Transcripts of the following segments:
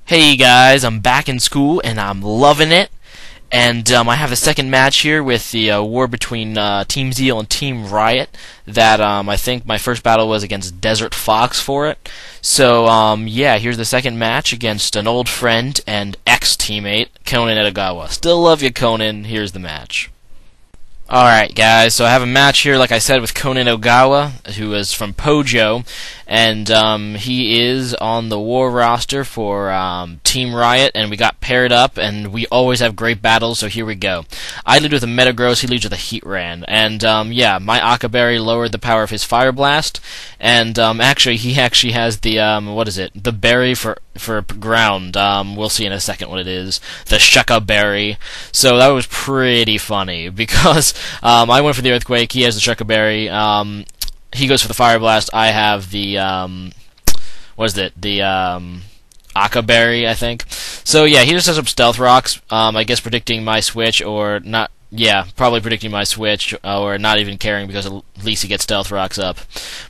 Hey guys, I'm back in school and I'm loving it. And I have a second match here with the war between Team Zeal and Team Riot. That I think my first battle was against Desert Fox for it. So yeah, here's the second match against an old friend and ex-teammate, Conan Edogawa. Still love you, Conan. Here's the match. Alright guys, so I have a match here, like I said, with Conan Edogawa, who is from Pojo, and he is on the war roster for Team Riot, and we got paired up, and we always have great battles, so here we go. I lead with a Metagross, he leads with a Heat Ran, and yeah, my Akaberry lowered the power of his Fire Blast, and actually, he actually has the, what is it, the berry for ground. We'll see in a second what it is. The Shucka Berry. So that was pretty funny because I went for the Earthquake. He has the Shucka Berry. He goes for the Fire Blast. I have the what is it? The Akaberry, I think. So yeah, he just has some Stealth Rocks. I guess predicting my switch or not. Yeah, probably predicting my switch, or not even caring because at least he gets Stealth Rocks up.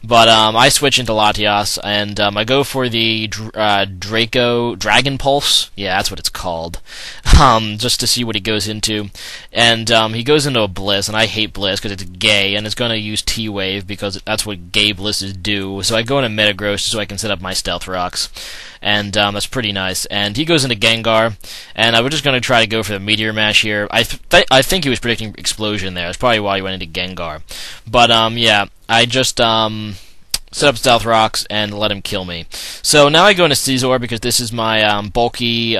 But I switch into Latias, and I go for the Dragon Pulse. Yeah, that's what it's called. Just to see what he goes into. And he goes into a Bliss, and I hate Bliss because it's gay, and it's going to use T-Wave because that's what gay Blisses do. So I go into Metagross so I can set up my Stealth Rocks. And that's pretty nice. And he goes into Gengar, and I was just going to try to go for the Meteor Mash here. I think he was predicting Explosion there. That's probably why he went into Gengar. But yeah, I just set up Stealth Rocks and let him kill me. So now I go into Scizor because this is my bulky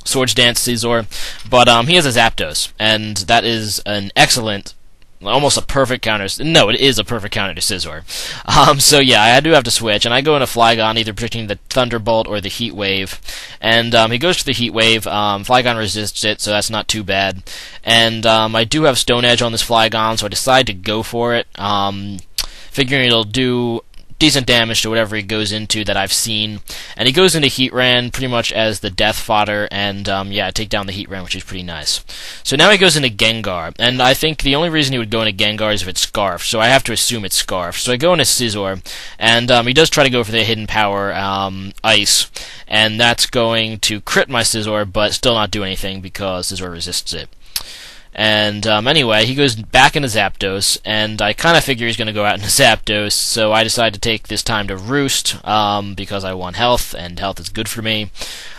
Swords Dance Scizor. But he has a Zapdos, and that is an excellent, almost a perfect counter. No, it is a perfect counter to Scizor. So yeah, I do have to switch, and I go into Flygon, either predicting the Thunderbolt or the Heat Wave. And he goes for the Heat Wave. Flygon resists it, so that's not too bad. And I do have Stone Edge on this Flygon, so I decide to go for it, figuring it'll do decent damage to whatever he goes into that I've seen. And he goes into Heatran pretty much as the death fodder, and yeah, I take down the Heatran, which is pretty nice. So now he goes into Gengar, and I think the only reason he would go into Gengar is if it's Scarf, so I have to assume it's Scarf. So I go into Scizor, and he does try to go for the Hidden Power Ice, and that's going to crit my Scizor, but still not do anything because Scizor resists it. And anyway, he goes back into Zapdos, and I kind of figure he's going to go out into Zapdos, so I decide to take this time to Roost, because I want health, and health is good for me,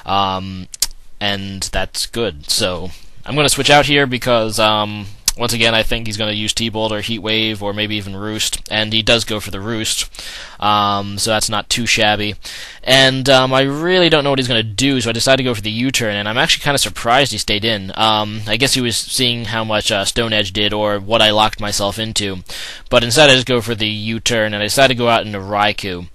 and that's good. So I'm going to switch out here because, once again, I think he's going to use T-Bolt or Heat Wave or maybe even Roost, and he does go for the Roost, so that's not too shabby. And I really don't know what he's going to do, so I decided to go for the U-turn, and I'm actually kind of surprised he stayed in. I guess he was seeing how much Stone Edge did or what I locked myself into, but instead I just go for the U-turn, and I decided to go out into Raikou.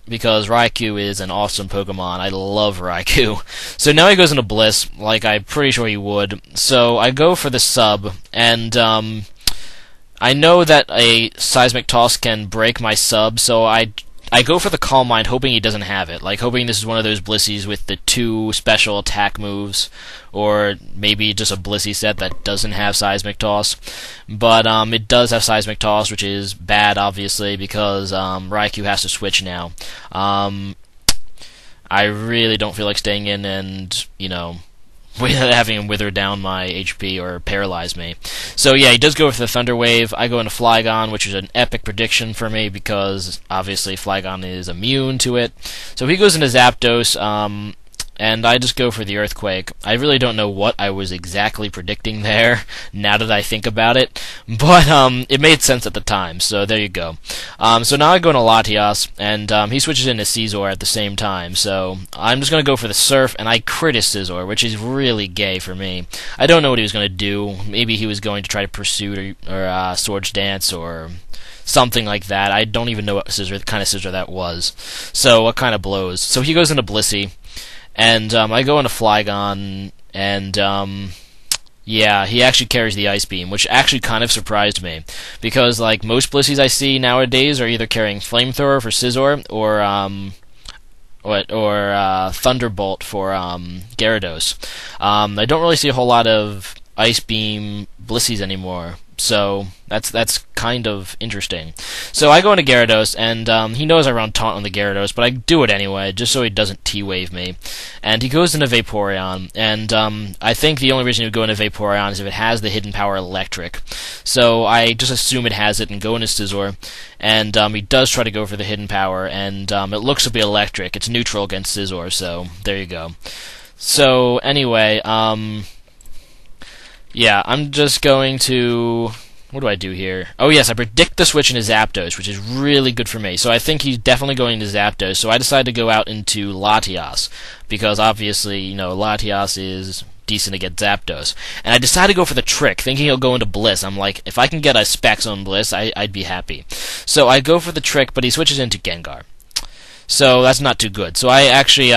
Because Raikou is an awesome Pokemon. I love Raikou. So now he goes into Bliss, like I'm pretty sure he would. So I go for the sub, and I know that a Seismic Toss can break my sub, so I go for the Calm Mind, hoping he doesn't have it. Like, hoping this is one of those Blissies with the 2 special attack moves, or maybe just a Blissey set that doesn't have Seismic Toss. But it does have Seismic Toss, which is bad, obviously, because Raikou has to switch now. I really don't feel like staying in and, you know, having him wither down my HP or paralyze me. So yeah, he does go for the Thunder Wave. I go into Flygon, which is an epic prediction for me because obviously Flygon is immune to it. So he goes into Zapdos, and I just go for the Earthquake. I really don't know what I was exactly predicting there, now that I think about it, but it made sense at the time, so there you go. So now I go into Latias, and he switches into Scizor at the same time, so I'm just going to go for the Surf, and I crit his Scizor, which is really gay for me. I don't know what he was going to do. Maybe he was going to try to pursue or Swords Dance, or something like that. I don't even know what kind of Scizor that was. So what kind of blows? So he goes into Blissey, and I go into Flygon, and yeah, he actually carries the Ice Beam, which actually kind of surprised me, because like most Blissies I see nowadays are either carrying Flamethrower for Scizor or Thunderbolt for Gyarados. I don't really see a whole lot of Ice Beam Blissies anymore. So that's kind of interesting. So I go into Gyarados, and he knows I run Taunt on the Gyarados, but I do it anyway, just so he doesn't T-Wave me. And he goes into Vaporeon, and I think the only reason he would go into Vaporeon is if it has the hidden power Electric. So I just assume it has it and go into Scizor, and he does try to go for the hidden power, and it looks to be Electric. It's neutral against Scizor, so there you go. So anyway, yeah, I'm just going to... What do I do here? Oh yes, I predict the switch into Zapdos, which is really good for me. So I think he's definitely going to Zapdos, so I decide to go out into Latias, because obviously, you know, Latias is decent against Zapdos. And I decide to go for the trick, thinking he'll go into Bliss. I'm like, if I can get a Specs on Bliss, I'd be happy. So I go for the trick, but he switches into Gengar. So that's not too good. So I actually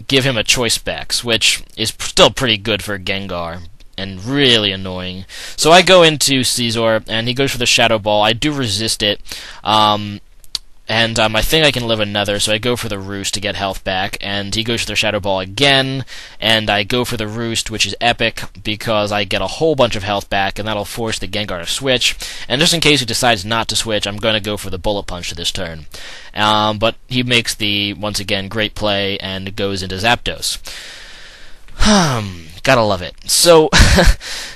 give him a Choice Specs, which is still pretty good for Gengar, and really annoying. So I go into Scizor, and he goes for the Shadow Ball. I do resist it, and I think I can live another, so I go for the Roost to get health back, and he goes for the Shadow Ball again, and I go for the Roost, which is epic, because I get a whole bunch of health back, and that'll force the Gengar to switch. And just in case he decides not to switch, I'm going to go for the Bullet Punch to this turn. But he makes the, once again, great play, and goes into Zapdos. Gotta love it. So,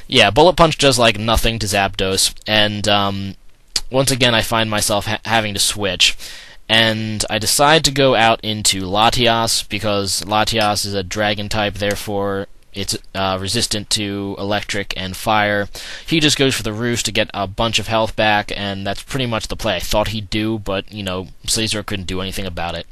yeah, Bullet Punch does like nothing to Zapdos, and once again I find myself having to switch, and I decide to go out into Latias, because Latias is a Dragon type, therefore it's resistant to Electric and Fire. He just goes for the Roost to get a bunch of health back, and that's pretty much the play I thought he'd do, but, you know, Scizor couldn't do anything about it.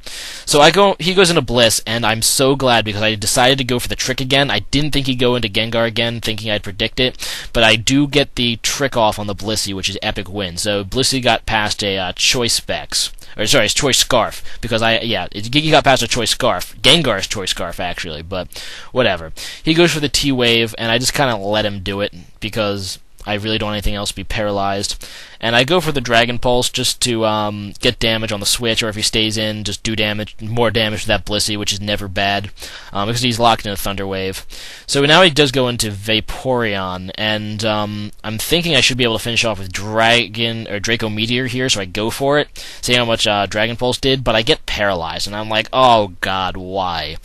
So he goes into Bliss, and I'm so glad, because I decided to go for the trick again. I didn't think he'd go into Gengar again, thinking I'd predict it, but I do get the trick off on the Blissey, which is epic win. So Blissey got past a Choice Specs. Or sorry, it's Choice Scarf, because he got past a Choice Scarf. Gengar's Choice Scarf, actually, but whatever. He goes for the T-Wave, and I just kind of let him do it, because I really don't want anything else to be paralyzed. And I go for the Dragon Pulse just to get damage on the switch, or if he stays in, just do more damage to that Blissey, which is never bad, because he's locked in a Thunder Wave. So now he does go into Vaporeon, and I'm thinking I should be able to finish off with Draco Meteor here, so I go for it, see how much Dragon Pulse did, but I get paralyzed, and I'm like, oh god, why?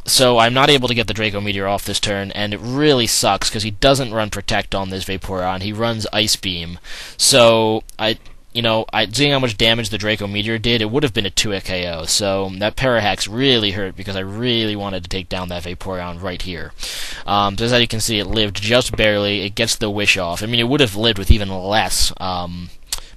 So I'm not able to get the Draco Meteor off this turn, and it really sucks, because he doesn't run Protect on this Vaporeon, he runs Ice Beam. So, seeing how much damage the Draco Meteor did, it would have been a 2-hit KO, so that Parahex really hurt, because I really wanted to take down that Vaporeon right here. So as you can see, it lived just barely, it gets the Wish off. I mean, it would have lived with even less,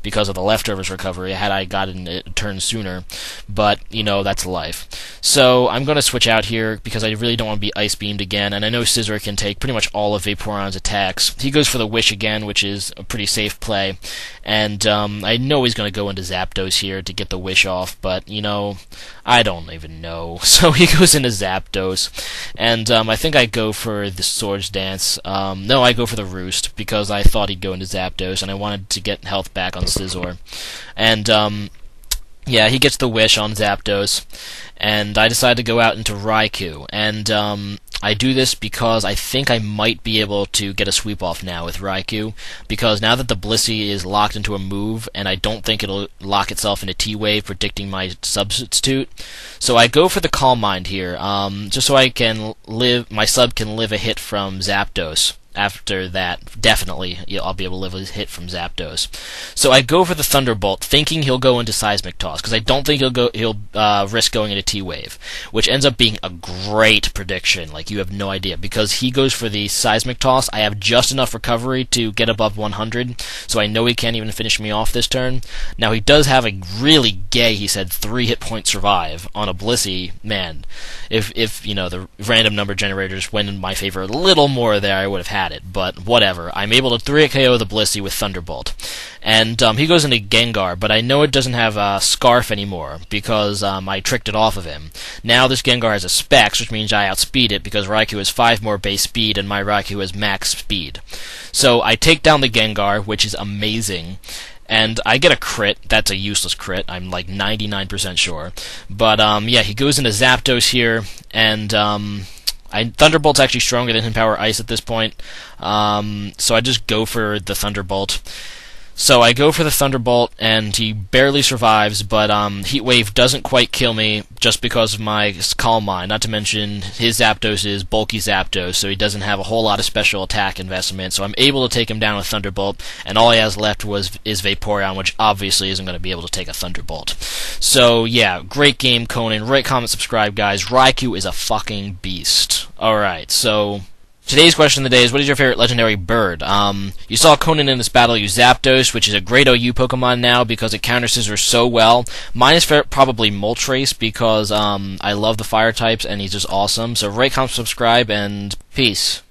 because of the leftovers recovery, had I gotten it a turn sooner, but, you know, that's life. So, I'm going to switch out here, because I really don't want to be Ice Beamed again, and I know Scizor can take pretty much all of Vaporeon's attacks. He goes for the Wish again, which is a pretty safe play, and I know he's going to go into Zapdos here to get the Wish off, but, you know, I don't even know. So he goes into Zapdos, and I think I go for the Swords Dance. No, I go for the Roost, because I thought he'd go into Zapdos, and I wanted to get health back on Scizor. And, yeah, he gets the Wish on Zapdos, and I decide to go out into Raikou, and I do this because I think I might be able to get a sweep off now with Raikou, because now that the Blissey is locked into a move, and I don't think it'll lock itself into T-Wave, predicting my substitute, so I go for the Calm Mind here, just so my sub can live a hit from Zapdos. After that, definitely, I'll be able to live a hit from Zapdos. So I go for the Thunderbolt, thinking he'll go into Seismic Toss, because I don't think he'll risk going into T-Wave, which ends up being a great prediction, like you have no idea, because he goes for the Seismic Toss. I have just enough recovery to get above 100, so I know he can't even finish me off this turn. Now, he does have a really gay, he said, 3-hit point survive on a Blissey. Man, if you know, the random number generators went in my favor a little more there, I would have had it, but whatever. I'm able to 3-hit KO the Blissey with Thunderbolt. And he goes into Gengar, but I know it doesn't have a Scarf anymore, because I tricked it off of him. Now this Gengar has a Specs, which means I outspeed it, because Raikou has 5 more base speed, and my Raikou has max speed. So I take down the Gengar, which is amazing, and I get a crit. That's a useless crit, I'm like 99% sure. But yeah, he goes into Zapdos here, and Thunderbolt's actually stronger than Power Ice at this point, so I just go for the Thunderbolt. So I go for the Thunderbolt, and he barely survives, but Heat Wave doesn't quite kill me just because of my Calm Mind, not to mention his Zapdos is bulky Zapdos, so he doesn't have a whole lot of special attack investment, so I'm able to take him down with Thunderbolt, and all he has left is Vaporeon, which obviously isn't going to be able to take a Thunderbolt. So yeah, great game, Conan. Rate, comment, subscribe, guys. Raikou is a fucking beast. Alright, so today's question of the day is, what is your favorite legendary bird? You saw Conan in this battle use Zapdos, which is a great OU Pokemon now because it counter scissors so well. Mine is probably Moltres because I love the fire types and he's just awesome. So rate, comment, subscribe, and peace.